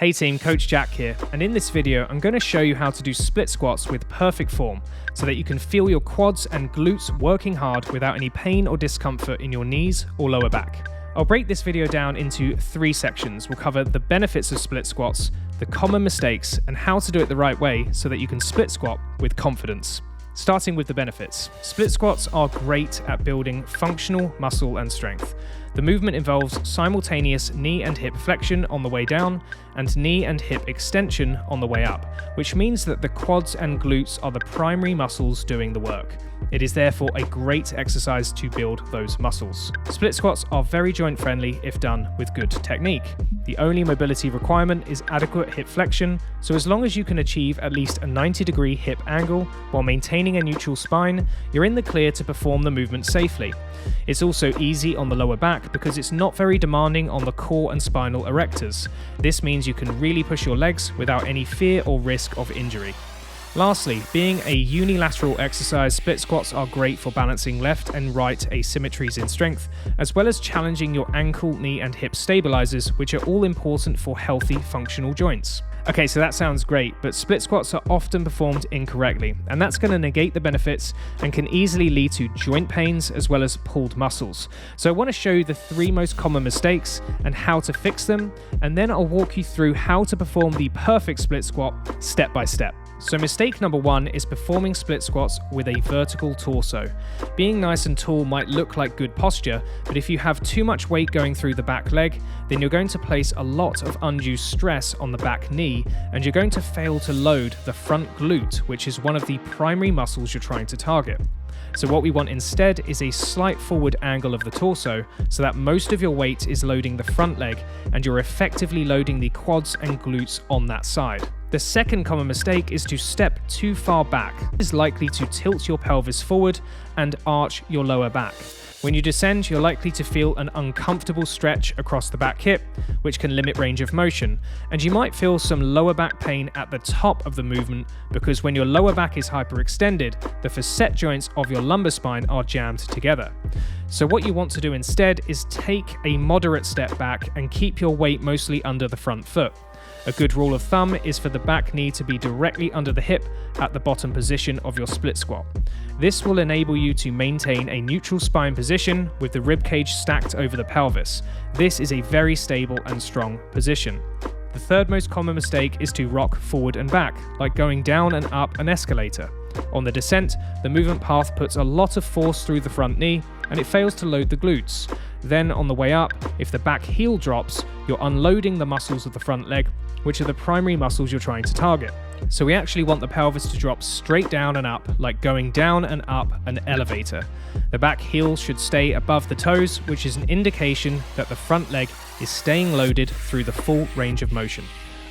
Hey team, Coach Jack here, and in this video I'm going to show you how to do split squats with perfect form so that you can feel your quads and glutes working hard without any pain or discomfort in your knees or lower back. I'll break this video down into 3 sections. We'll cover the benefits of split squats, the common mistakes, and how to do it the right way so that you can split squat with confidence. Starting with the benefits. Split squats are great at building functional muscle and strength. The movement involves simultaneous knee and hip flexion on the way down and knee and hip extension on the way up, which means that the quads and glutes are the primary muscles doing the work. It is therefore a great exercise to build those muscles. Split squats are very joint friendly if done with good technique. The only mobility requirement is adequate hip flexion, so as long as you can achieve at least a 90-degree hip angle while maintaining a neutral spine, you're in the clear to perform the movement safely. It's also easy on the lower back because it's not very demanding on the core and spinal erectors. This means you can really push your legs without any fear or risk of injury. Lastly, being a unilateral exercise, split squats are great for balancing left and right asymmetries in strength, as well as challenging your ankle, knee, and hip stabilizers, which are all important for healthy, functional joints. Okay, so that sounds great, but split squats are often performed incorrectly, and that's going to negate the benefits and can easily lead to joint pains as well as pulled muscles. So I want to show you the 3 most common mistakes and how to fix them, and then I'll walk you through how to perform the perfect split squat step by step. So mistake number 1 is performing split squats with a vertical torso. Being nice and tall might look like good posture, but if you have too much weight going through the back leg, then you're going to place a lot of undue stress on the back knee, and you're going to fail to load the front glute, which is one of the primary muscles you're trying to target. So what we want instead is a slight forward angle of the torso so that most of your weight is loading the front leg and you're effectively loading the quads and glutes on that side. The second common mistake is to step too far back. This is likely to tilt your pelvis forward and arch your lower back. When you descend, you're likely to feel an uncomfortable stretch across the back hip, which can limit range of motion, and you might feel some lower back pain at the top of the movement because when your lower back is hyperextended, the facet joints of your lumbar spine are jammed together. So what you want to do instead is take a moderate step back and keep your weight mostly under the front foot. A good rule of thumb is for the back knee to be directly under the hip at the bottom position of your split squat. This will enable you to maintain a neutral spine position with the rib cage stacked over the pelvis. This is a very stable and strong position. The third most common mistake is to rock forward and back, like going down and up an escalator. On the descent, the movement path puts a lot of force through the front knee and it fails to load the glutes. Then on the way up, if the back heel drops, you're unloading the muscles of the front leg, which are the primary muscles you're trying to target. So we actually want the pelvis to drop straight down and up, like going down and up an elevator. The back heel should stay above the toes, which is an indication that the front leg is staying loaded through the full range of motion.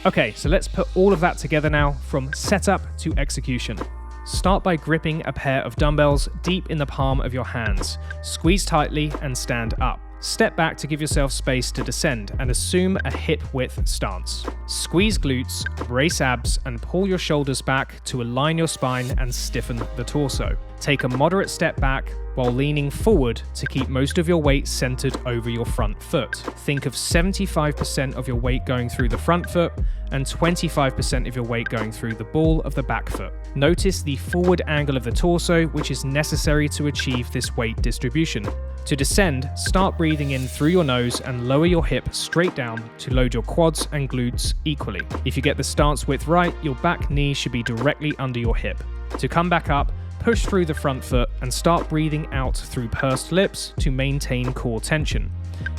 Okay, so let's put all of that together now from setup to execution. Start by gripping a pair of dumbbells deep in the palm of your hands. Squeeze tightly and stand up. Step back to give yourself space to descend and assume a hip-width stance. Squeeze glutes, brace abs, and pull your shoulders back to align your spine and stiffen the torso. Take a moderate step back while leaning forward to keep most of your weight centered over your front foot. Think of 75% of your weight going through the front foot and 25% of your weight going through the ball of the back foot. Notice the forward angle of the torso, which is necessary to achieve this weight distribution. To descend, start breathing in through your nose and lower your hip straight down to load your quads and glutes equally. If you get the stance width right, your back knee should be directly under your hip. To come back up, push through the front foot and start breathing out through pursed lips to maintain core tension.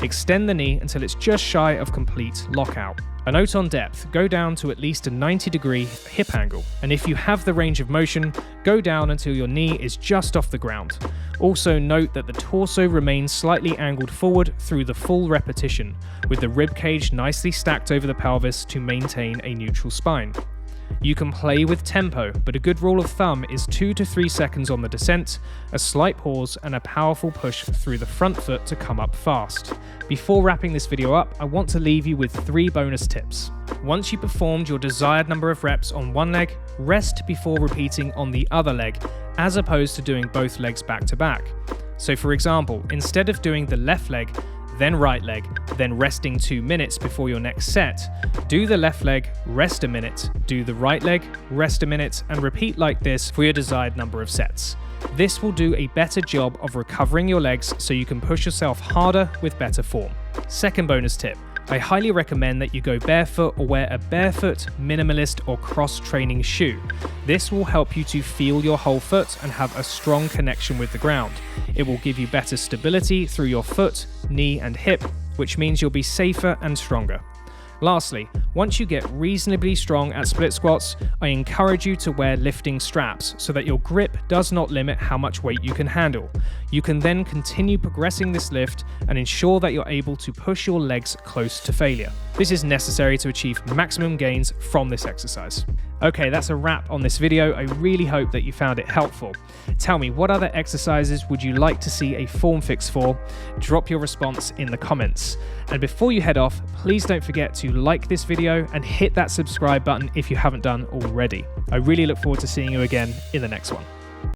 Extend the knee until it's just shy of complete lockout. A note on depth, go down to at least a 90-degree hip angle, and if you have the range of motion, go down until your knee is just off the ground. Also note that the torso remains slightly angled forward through the full repetition, with the rib cage nicely stacked over the pelvis to maintain a neutral spine. You can play with tempo, but a good rule of thumb is 2 to 3 seconds on the descent, a slight pause, and a powerful push through the front foot to come up fast. Before wrapping this video up, I want to leave you with 3 bonus tips. Once you performed your desired number of reps on one leg, rest before repeating on the other leg, as opposed to doing both legs back to back. So for example, instead of doing the left leg, then right leg, then resting 2 minutes before your next set. Do the left leg, rest a minute, do the right leg, rest a minute, and repeat like this for your desired number of sets. This will do a better job of recovering your legs so you can push yourself harder with better form. Second bonus tip. I highly recommend that you go barefoot or wear a barefoot, minimalist, or cross-training shoe. This will help you to feel your whole foot and have a strong connection with the ground. It will give you better stability through your foot, knee, and hip, which means you'll be safer and stronger. Lastly, once you get reasonably strong at split squats, I encourage you to wear lifting straps so that your grip does not limit how much weight you can handle. You can then continue progressing this lift and ensure that you're able to push your legs close to failure. This is necessary to achieve maximum gains from this exercise. Okay, that's a wrap on this video. I really hope that you found it helpful. Tell me, what other exercises would you like to see a form fix for? Drop your response in the comments. And before you head off, please don't forget to like this video and hit that subscribe button if you haven't done already. I really look forward to seeing you again in the next one.